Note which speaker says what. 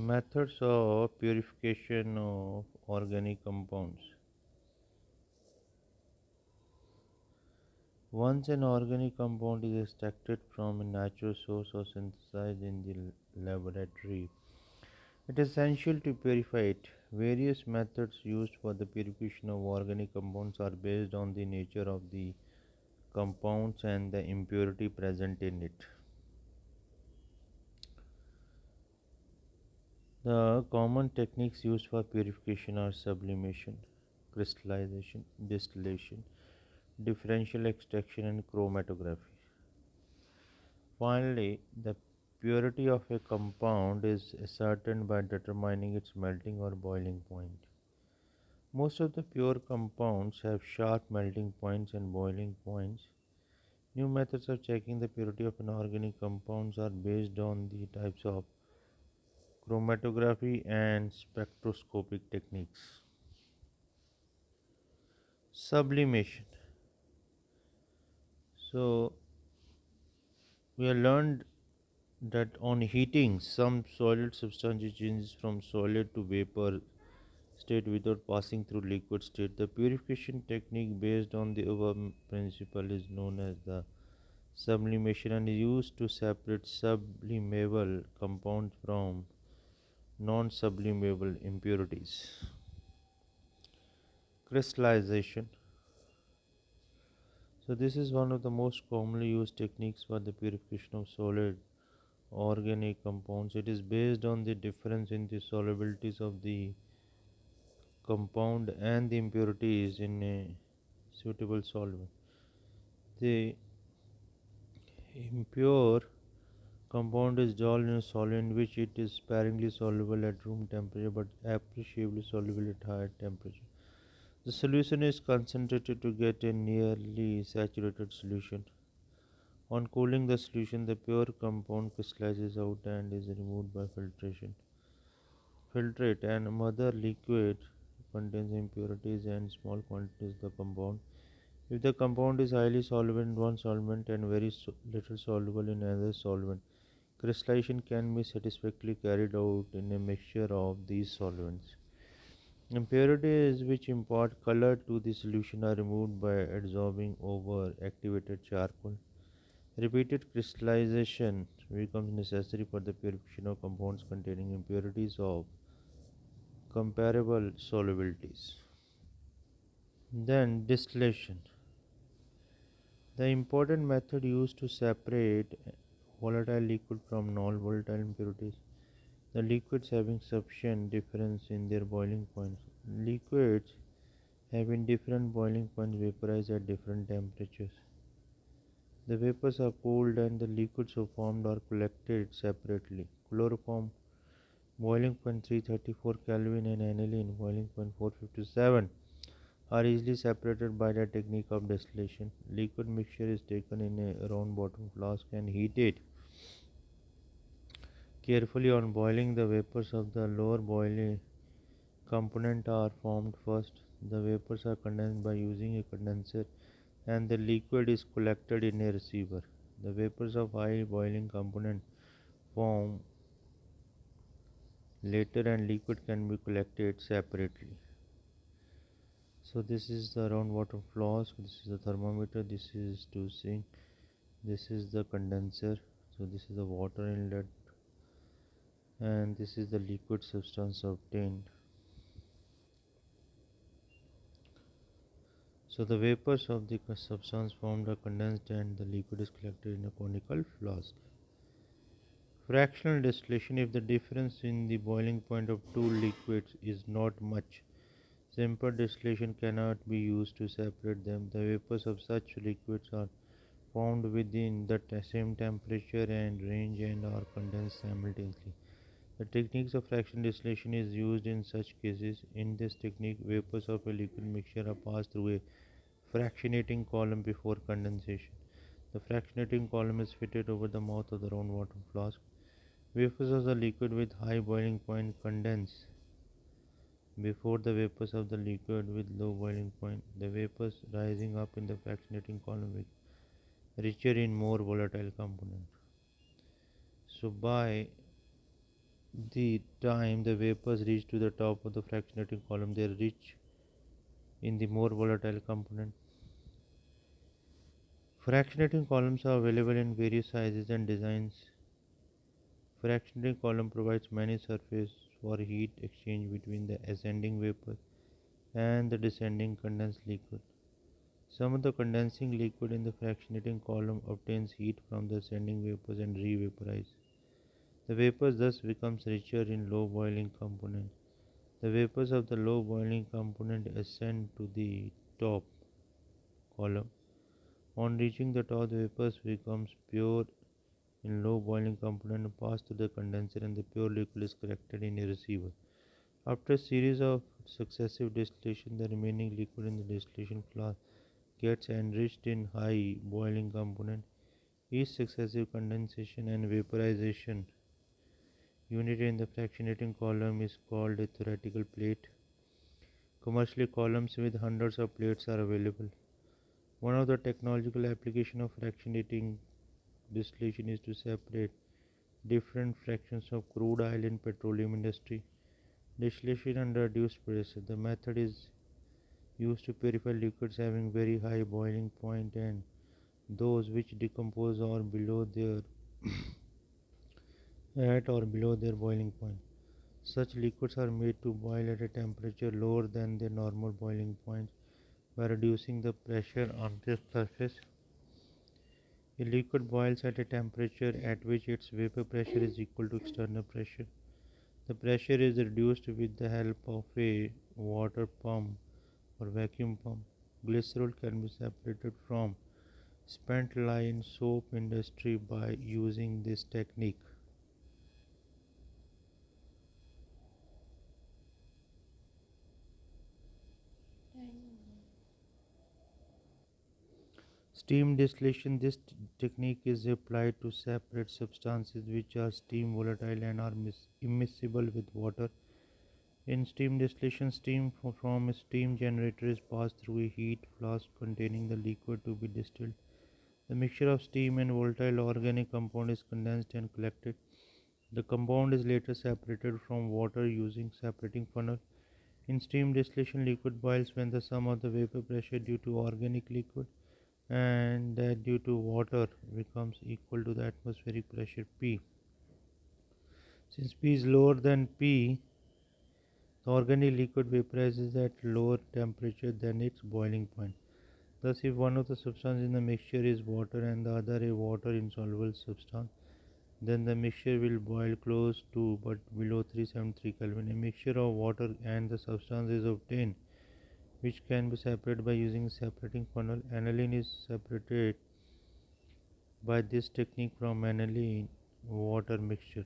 Speaker 1: Methods of purification of organic compounds. Once an organic compound is extracted from a natural source or synthesized in the laboratory, it is essential to purify it. Various methods used for the purification of organic compounds are based on the nature of the compounds and the impurity present in it. The common techniques used for purification are sublimation, crystallization, distillation, differential extraction, and chromatography. Finally, the purity of a compound is ascertained by determining its melting or boiling point. Most of the pure compounds have sharp melting points and boiling points. New methods of checking the purity of an organic compounds are based on the types of chromatography and spectroscopic techniques. Sublimation. So, we have learned that on heating, some solid substance changes from solid to vapor state without passing through liquid state. The purification technique based on the above principle is known as the sublimation and is used to separate sublimable compounds from non-sublimable impurities. Crystallization. So this is one of the most commonly used techniques for the purification of solid organic compounds. It is based on the difference in the solubilities of the compound and the impurities in a suitable solvent. The impure compound is dissolved in a solid in which it is sparingly soluble at room temperature but appreciably soluble at higher temperature. The solution is concentrated to get a nearly saturated solution. On cooling the solution, the pure compound crystallizes out and is removed by filtration. Filtrate and mother liquid contains impurities and small quantities of the compound. If the compound is highly soluble in one solvent and very little soluble in another solvent, crystallization can be satisfactorily carried out in a mixture of these solvents. Impurities which impart color to the solution are removed by adsorbing over activated charcoal. Repeated crystallization becomes necessary for the purification of compounds containing impurities of comparable solubilities. Then, distillation. The important method used to separate volatile liquid from non-volatile impurities. The liquids having sufficient difference in their boiling points. Liquids having different boiling points vaporize at different temperatures. The vapors are cooled and the liquids so formed are collected separately. Chloroform boiling point 334 Kelvin and aniline boiling point 457 are easily separated by the technique of distillation. Liquid mixture is taken in a round bottom flask and heated carefully. On boiling, the vapors of the lower boiling component are formed first. The vapors are condensed by using a condenser and the liquid is collected in a receiver. The vapors of high boiling component form later and liquid can be collected separately. So this is the round water flask, this is the thermometer, this is to sink, this is the condenser, so this is the water inlet and this is the liquid substance obtained. So the vapors of the substance formed are condensed and the liquid is collected in a conical flask. Fractional distillation. If the difference in the boiling point of two liquids is not much, simple distillation cannot be used to separate them. The vapors of such liquids are formed within the same temperature and range and are condensed simultaneously. The techniques of fractional distillation is used in such cases. In this technique, vapors of a liquid mixture are passed through a fractionating column before condensation. The fractionating column is fitted over the mouth of the round water flask. Vapors of the liquid with high boiling point condense before the vapors of the liquid with low boiling point. The vapors rising up in the fractionating column with richer in more volatile component. So by the time the vapors reach to the top of the fractionating column, they reach in the more volatile component. Fractionating columns are available in various sizes and designs. Fractionating column provides many surfaces for heat exchange between the ascending vapor and the descending condensed liquid. Some of the condensing liquid in the fractionating column obtains heat from the ascending vapors and re-vaporize. The vapors thus becomes richer in low boiling component. The vapors of the low boiling component ascend to the top column. On reaching the top, the vapors becomes pure in low boiling component and pass through the condenser, and the pure liquid is collected in a receiver. After a series of successive distillation, the remaining liquid in the distillation flask gets enriched in high boiling component. Each successive condensation and vaporization unit in the fractionating column is called a theoretical plate. Commercially, columns with hundreds of plates are available. One of the technological applications of fractionating distillation is to separate different fractions of crude oil in petroleum industry. Distillation under reduced pressure. The method is used to purify liquids having very high boiling point and those which decompose or below their at or below their boiling point. Such liquids are made to boil at a temperature lower than their normal boiling point by reducing the pressure on their surface. A liquid boils at a temperature at which its vapor pressure is equal to external pressure. The pressure is reduced with the help of a water pump or vacuum pump. Glycerol can be separated from spent lye in soap industry by using this technique. Steam distillation. This technique is applied to separate substances which are steam volatile and are immiscible with water. In steam distillation, steam from a steam generator is passed through a heat flask containing the liquid to be distilled. The mixture of steam and volatile organic compound is condensed and collected. The compound is later separated from water using separating funnel. In steam distillation, liquid boils when the sum of the vapor pressure due to organic liquid and that due to water becomes equal to the atmospheric pressure P. Since P is lower than P, the organic liquid vaporizes at lower temperature than its boiling point. Thus, if one of the substances in the mixture is water and the other a water insoluble substance, then the mixture will boil close to but below 373 Kelvin. A mixture of water and the substance is obtained, which can be separated by using a separating funnel. Aniline is separated by this technique from aniline water mixture.